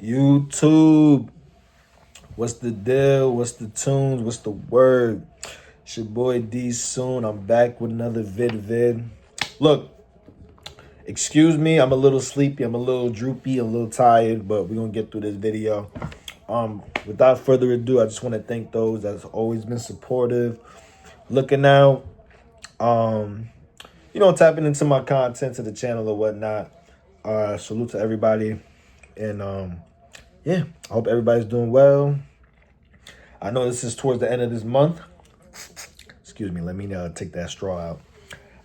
YouTube, what's the deal? What's the tunes? What's the word? It's your boy D Soon. I'm back with another vid. Look, excuse me, I'm a little sleepy, I'm a little droopy, a little tired, but we're gonna get through this video. Without further ado, I just want to thank those that's always been supportive, looking out, tapping into my content to the channel or whatnot. Salute to everybody. And yeah, I hope everybody's doing well. I know this is towards the end of this month. Excuse me, let me take that straw out.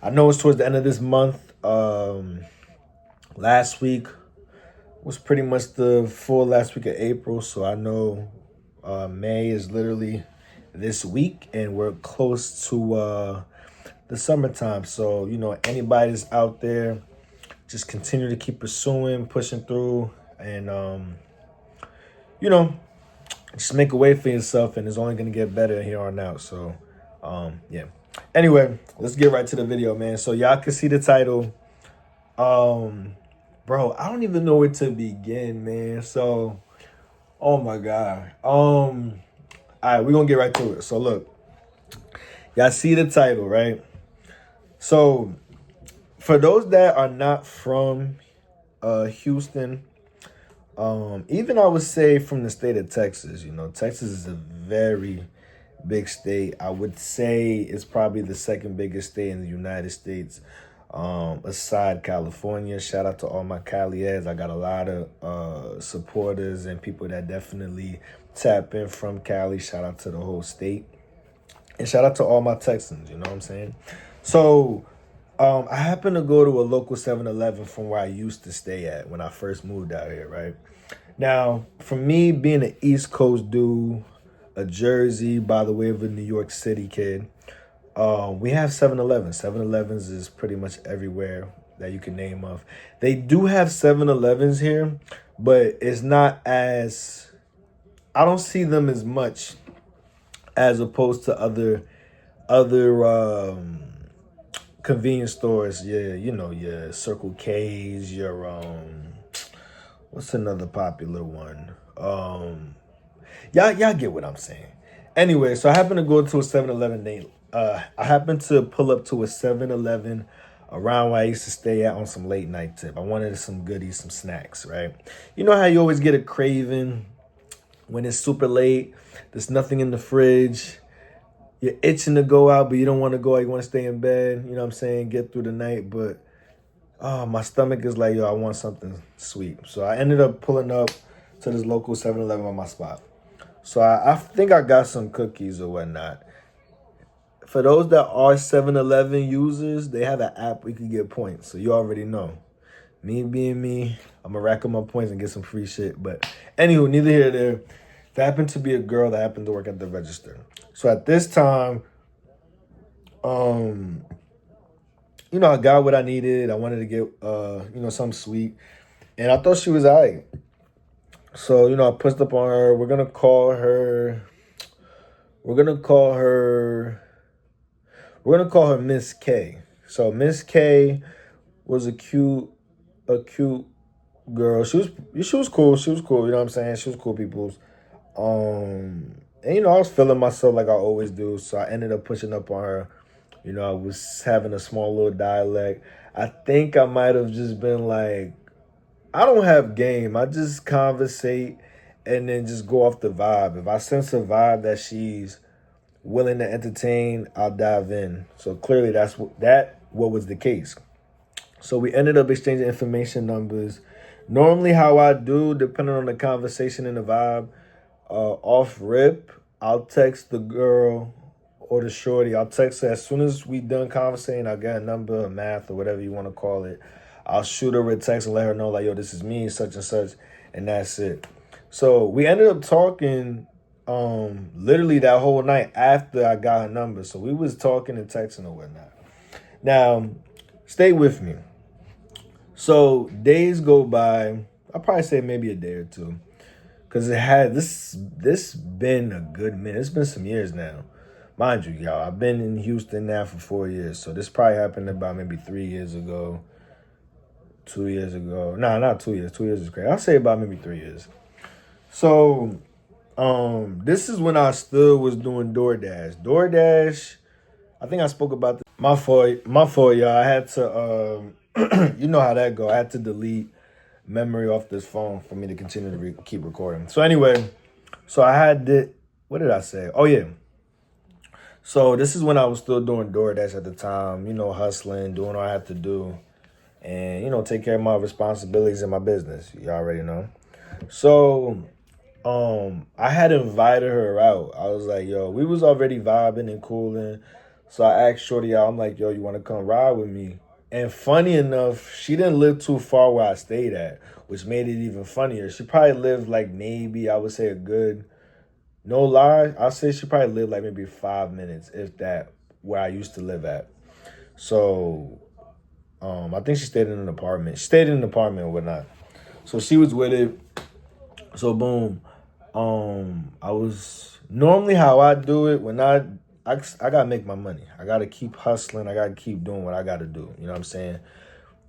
I know it's towards the end of this month. Last week was pretty much the full last week of April, so I know May is literally this week, and we're close to the summertime. So, anybody that's out there, just continue to keep pursuing, pushing through, and just make a way for yourself, and it's only gonna get better here on out. So yeah. Anyway, let's get right to the video, man. So y'all can see the title. Bro, I don't even know where to begin, man. So, oh my God. All right, we're gonna get right to it. So look, y'all see the title, right? So for those that are not from Houston, even I would say from the state of Texas, Texas is a very big state. I would say it's probably the second biggest state in the United States, aside California. Shout out to all my Calians. I got a lot of supporters and people that definitely tap in from Cali. Shout out to the whole state. And shout out to all my Texans, you know what I'm saying? So I happen to go to a local 7-Eleven from where I used to stay at when I first moved out here, right? Now, for me, being an East Coast dude, a Jersey by the way of a New York City kid, we have 7-Elevens. 7-Elevens is pretty much everywhere that you can name of. They do have 7-Elevens here, but it's not as, I don't see them as much as opposed to other convenience stores. Yeah, your Circle K's, your what's another popular one? Y'all get what I'm saying. Anyway, so I happen to go to a 7-Eleven. I happened to pull up to a 7-Eleven around where I used to stay at on some late night tip. I wanted some goodies, some snacks, right? You know how you always get a craving when it's super late, there's nothing in the fridge, you're itching to go out, but you don't want to go out, you want to stay in bed, you know what I'm saying, get through the night, but my stomach is like, yo, I want something sweet. So I ended up pulling up to this local 7-Eleven on my spot. So I think I got some cookies or whatnot. For those that are 7-Eleven users, they have an app where you can get points. So you already know. Me being me, I'm going to rack up my points and get some free shit. But anywho, neither here nor there. There happened to be a girl that happened to work at the register. So at this time, I got what I needed. I wanted to get, something sweet. And I thought she was all right. So, I pushed up on her. We're going to call her Miss K. So Miss K was a cute girl. She was cool. She was cool. You know what I'm saying? She was cool peoples. And I was feeling myself like I always do. So I ended up pushing up on her. I was having a small little dialect. I think I might have just been like, I don't have game. I just conversate and then just go off the vibe. If I sense a vibe that she's willing to entertain, I'll dive in. So clearly what was the case. So we ended up exchanging information numbers. Normally how I do, depending on the conversation and the vibe, off rip, I'll text the girl or the shorty. I'll text her as soon as we done conversating. I'll get a number, a math, or whatever you want to call it. I'll shoot her a text and let her know, like, yo, this is me, such and such, and that's it. So we ended up talking literally that whole night after I got her number. So we was talking and texting and whatnot. Now, stay with me. So days go by. I'll probably say maybe a day or two. Because it had this been a good minute. It's been some years now. Mind you, y'all, I've been in Houston now for 4 years. So this probably happened about maybe 3 years ago. 2 years ago. Nah, not 2 years. 2 years is crazy. I'll say about maybe 3 years. So, this is when I still was doing DoorDash. DoorDash, I think I spoke about this. My fault, y'all. I had to, you know how that go. I had to delete memory off this phone for me to continue to keep recording. So anyway, so I had it. What did I say? Oh yeah. So this is when I was still doing DoorDash at the time. You know, hustling, doing what I had to do, and you know, take care of my responsibilities in my business. You already know. So I had invited her out. I was like, yo, we was already vibing and cooling. So I asked Shorty out, I'm like, yo, you want to come ride with me? And funny enough, she didn't live too far where I stayed at, which made it even funnier. She probably lived like maybe, I would say a good, no lie, I'll say she probably lived like maybe 5 minutes, if that, where I used to live at. So I think she stayed in an apartment. She stayed in an apartment or whatnot. So she was with it. So boom. I was normally how I do it when I gotta make my money. I gotta keep hustling. I gotta keep doing what I gotta do. You know what I'm saying?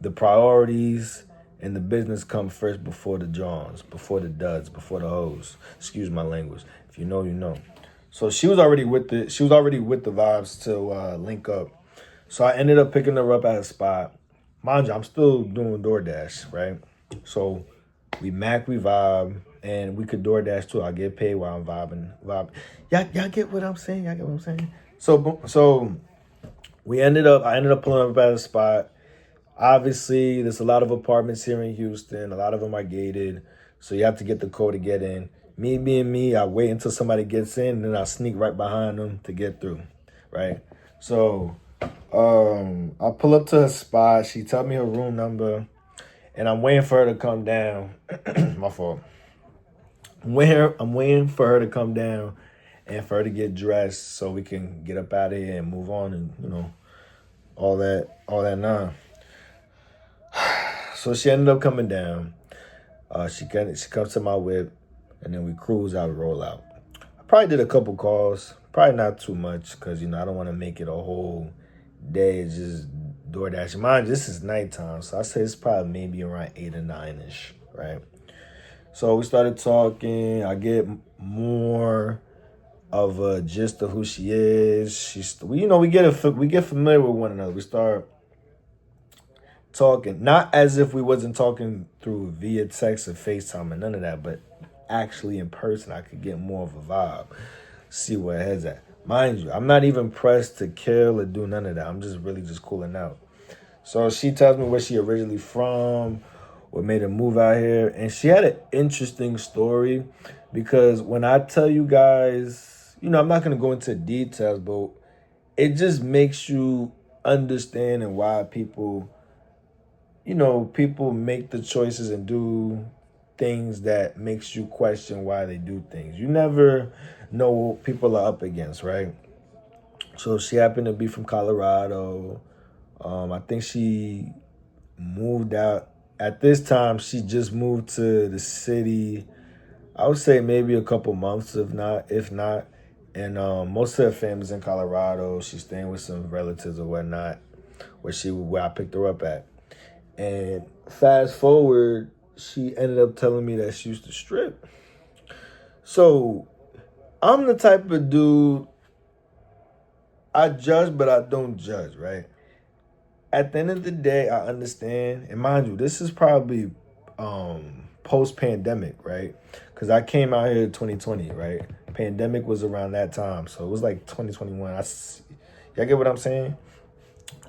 The priorities and the business come first before the Johns, before the duds, before the hoes. Excuse my language. If you know, you know. So she was already with the vibes to link up. So I ended up picking her up at a spot. Mind you, I'm still doing DoorDash, right? So we vibe, and we could DoorDash too. I get paid while I'm vibing. Y'all get what I'm saying? Y'all get what I'm saying? So I ended up pulling up at a spot. Obviously, there's a lot of apartments here in Houston. A lot of them are gated, so you have to get the code to get in. Me being me, I wait until somebody gets in, and then I sneak right behind them to get through, right? So I pull up to her spot. She tell me her room number, and I'm waiting for her to come down. My fault. I'm waiting for her to come down and for her to get dressed so we can get up out of here and move on and, you know, all that now. So she ended up coming down. She comes to my whip, and then we cruise out, roll out. I probably did a couple calls, probably not too much, because you know I don't want to make it a whole day. It's just DoorDash. Mind, this is nighttime, so I say it's probably maybe around 8 or 9ish, right? So we started talking. I get more of a gist of who she is. We get familiar with one another. We start talking, not as if we wasn't talking through via text or FaceTime and none of that, but actually in person, I could get more of a vibe, see where her head's at. Mind you, I'm not even pressed to kill or do none of that. I'm just really just cooling out. So she tells me where she originally from, what made her move out here, and she had an interesting story because when I tell you guys, you know, I'm not gonna go into details, but it just makes you understand and why people make the choices and do things that makes you question why they do things. You never know what people are up against, right? So she happened to be from Colorado. I think she moved out. At this time, she just moved to the city. I would say maybe a couple months, if not. And most of her family's in Colorado. She's staying with some relatives or whatnot, where I picked her up at. And fast forward, she ended up telling me that she used to strip. So I'm the type of dude, I judge, but I don't judge, right? At the end of the day, I understand. And mind you, this is probably post-pandemic, right? Because I came out here in 2020, right? Pandemic was around that time. So it was like 2021. Y'all get what I'm saying?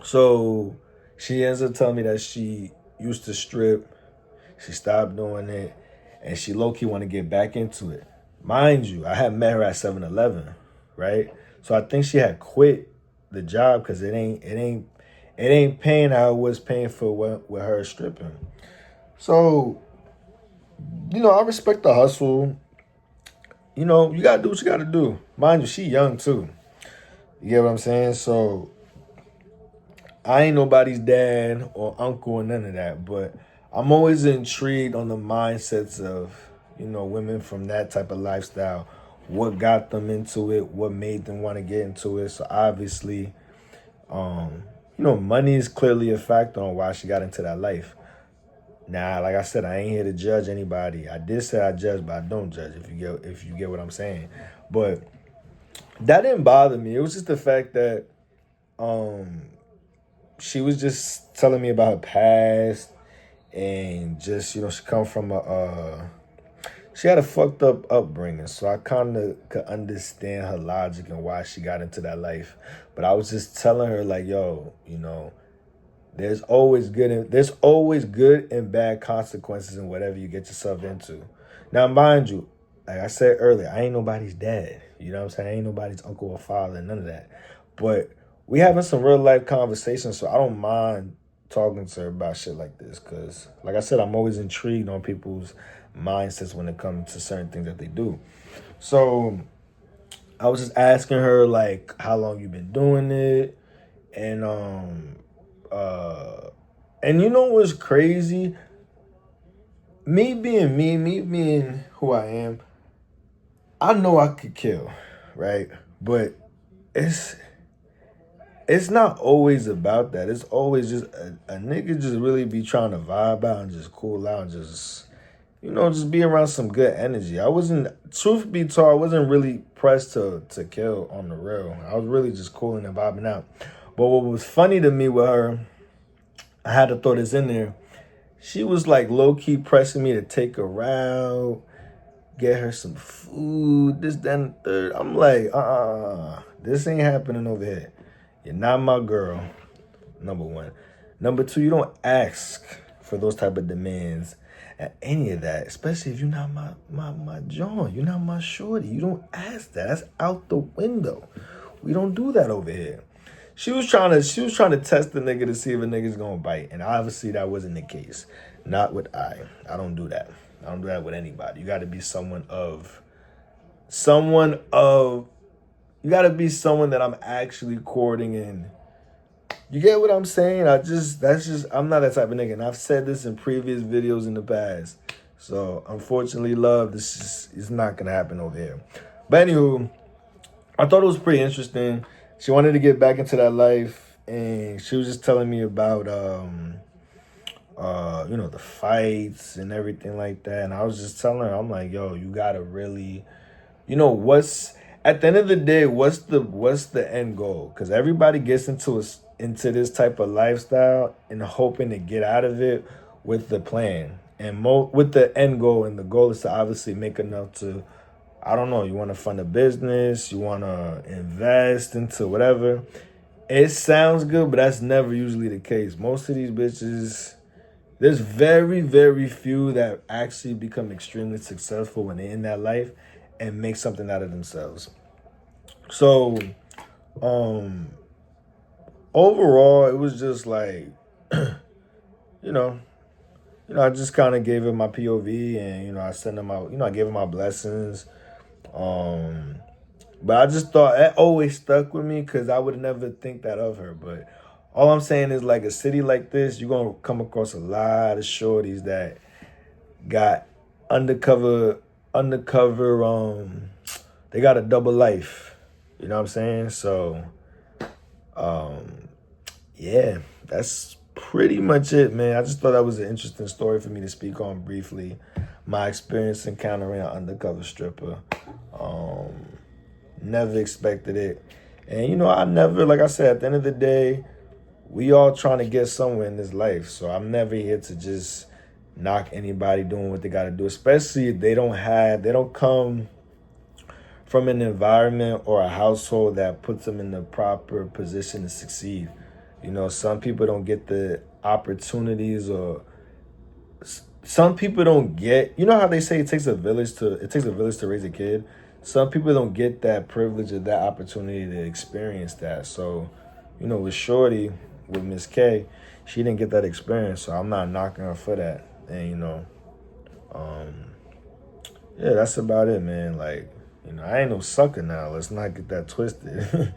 So she ends up telling me that she used to strip. She stopped doing it. And she low-key want to get back into it. Mind you, I had met her at 7-Eleven, right? So I think she had quit the job because it ain't paying how it was paying for with her stripping. So, you know, I respect the hustle. You know, you gotta do what you gotta do. Mind you, she young too. You get what I'm saying? So I ain't nobody's dad or uncle or none of that, but I'm always intrigued on the mindsets of, you know, women from that type of lifestyle. What got them into it? What made them want to get into it? So obviously, you know, money is clearly a factor on why she got into that life. Nah, like I said, I ain't here to judge anybody. I did say I judge, but I don't judge. If you get what I'm saying. But that didn't bother me. It was just the fact that um she was just telling me about her past, and just, she come from she had a fucked up upbringing, so I kind of could understand her logic and why she got into that life. But I was just telling her like, yo, there's always good and bad consequences in whatever you get yourself into. Now, mind you, like I said earlier, I ain't nobody's dad. You know what I'm saying? I ain't nobody's uncle or father, none of that. But we having some real life conversations, so I don't mind talking to her about shit like this. Cause like I said, I'm always intrigued on people's mindsets when it comes to certain things that they do. So I was just asking her like how long you been doing it, and uh and you know what's crazy? Me being who I am, I know I could kill, right? But it's it's not always about that. It's always just a nigga just really be trying to vibe out and just cool out and just, just be around some good energy. I wasn't, truth be told, I wasn't really pressed to kill on the real. I was really just cooling and vibing out. But what was funny to me with her, I had to throw this in there. She was like low key pressing me to take her out, get her some food, this, that, and the third. I'm like, this ain't happening over here. You're not my girl, number one. Number two, you don't ask for those type of demands at any of that, especially if you're not my John. You're not my shorty. You don't ask that. That's out the window. We don't do that over here. She was trying to test the nigga to see if a nigga's gonna bite, and obviously that wasn't the case. Not with I. I don't do that. I don't do that with anybody. You got to be someone you got to be someone that I'm actually courting, and you get what I'm saying? I'm not that type of nigga, and I've said this in previous videos in the past. So unfortunately, love, this is not gonna happen over here. But anywho, I thought it was pretty interesting. She wanted to get back into that life, and she was just telling me about the fights and everything like that. And I was just telling her, I'm like, yo, you gotta really, what's at the end of the day, what's the end goal? Because everybody gets into this type of lifestyle and hoping to get out of it with the plan and with the end goal, and the goal is to obviously make enough to, I don't know, you want to fund a business, you want to invest into whatever. It sounds good, but that's never usually the case. Most of these bitches, there's very, very few that actually become extremely successful when they're in that life and make something out of themselves. So, overall, it was just like, I just kind of gave her my POV, and, I sent them out, I gave her my blessings. But I just thought that always stuck with me because I would never think that of her. But all I'm saying is, like, a city like this, you're going to come across a lot of shorties that got undercover, they got a double life. You know what I'm saying? So, yeah, that's pretty much it, man. I just thought that was an interesting story for me to speak on briefly. My experience encountering an undercover stripper. Never expected it. And, I never, like I said, at the end of the day, we all trying to get somewhere in this life. So I'm never here to just knock anybody doing what they got to do, especially if they don't come from an environment or a household that puts them in the proper position to succeed. Some people don't get the opportunities, or some people don't get, how they say it takes a village to raise a kid. Some people don't get that privilege or that opportunity to experience that. So, with Shorty, with Miss K, she didn't get that experience. So I'm not knocking her for that. And, yeah, that's about it, man. Like, I ain't no sucker now. Let's not get that twisted.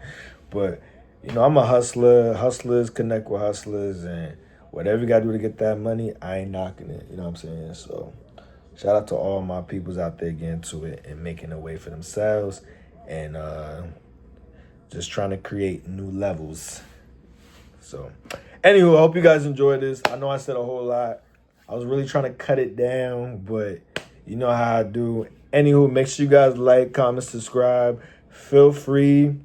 But, I'm a hustler. Hustlers connect with hustlers. And whatever you got to do to get that money, I ain't knocking it. You know what I'm saying? So shout out to all my peoples out there getting to it and making a way for themselves. And just trying to create new levels. So, anywho, I hope you guys enjoyed this. I know I said a whole lot. I was really trying to cut it down, but you know how I do. Anywho, make sure you guys like, comment, subscribe. Feel free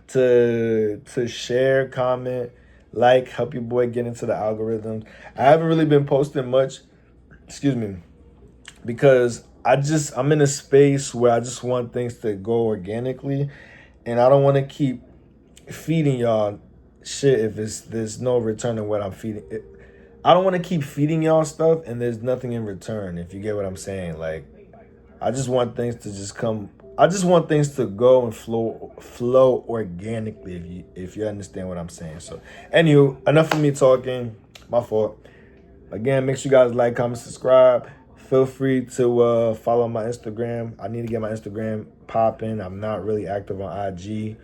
to share, comment, like, help your boy get into the algorithms. I haven't really been posting much, excuse me, because I'm in a space where I just want things to go organically, and I don't want to keep feeding y'all shit if there's no return in what I'm feeding. I don't want to keep feeding y'all stuff and there's nothing in return, if you get what I'm saying. Like, I just want things to just come. I just want things to go and flow organically, if you understand what I'm saying. So, anywho, enough of me talking. My fault. Again, make sure you guys like, comment, subscribe. Feel free to follow my Instagram. I need to get my Instagram popping. I'm not really active on IG.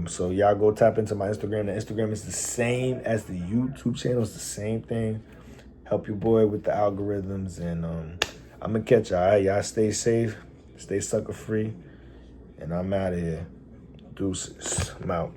So y'all go tap into my Instagram. The Instagram is the same as the YouTube channel. It's the same thing. Help your boy with the algorithms, and I'm gonna catch y'all. All right, y'all stay safe, stay sucker free, and I'm out of here. Deuces. I'm out.